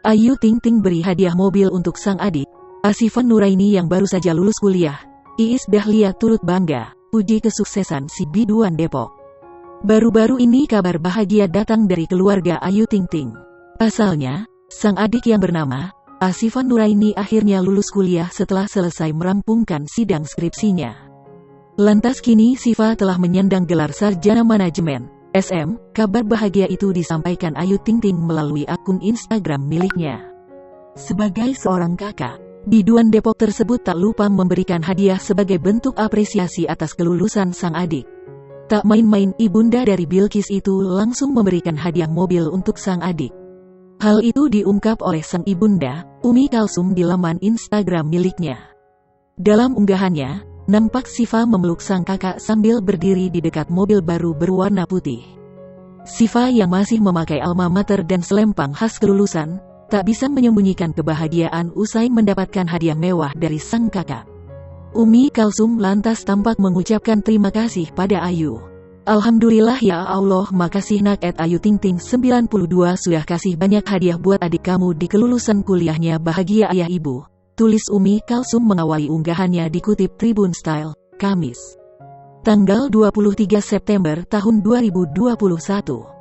Ayu Ting Ting beri hadiah mobil untuk sang adik. Asifan Nuraini yang baru saja lulus kuliah. Iis Dahlia turut bangga, puji kesuksesan si biduan Depok. Baru-baru ini kabar bahagia datang dari keluarga Ayu Ting Ting. Pasalnya, sang adik yang bernama Asifan Nuraini akhirnya lulus kuliah setelah selesai merampungkan sidang skripsinya. Lantas kini Sifa telah menyandang gelar sarjana manajemen, SM. Kabar bahagia itu disampaikan Ayu Ting Ting melalui akun Instagram miliknya. Sebagai seorang kakak, biduan Depok tersebut tak lupa memberikan hadiah sebagai bentuk apresiasi atas kelulusan sang adik. Tak main-main, ibunda dari Bilqis itu langsung memberikan hadiah mobil untuk sang adik. Hal itu diungkap oleh sang ibunda, Umi Kalsum di laman Instagram miliknya. Dalam unggahannya, nampak Sifa memeluk sang kakak sambil berdiri di dekat mobil baru berwarna putih. Sifa yang masih memakai alma mater dan selempang khas kelulusan, tak bisa menyembunyikan kebahagiaan usai mendapatkan hadiah mewah dari sang kakak. Umi Kalsum lantas tampak mengucapkan terima kasih pada Ayu. Alhamdulillah ya Allah, makasih nak. Ayu Ting Ting 92 sudah kasih banyak hadiah buat adik kamu di kelulusan kuliahnya, bahagia ayah ibu, tulis Umi Kalsum mengawali unggahannya dikutip Tribun Style, Kamis, tanggal 23 September tahun 2021.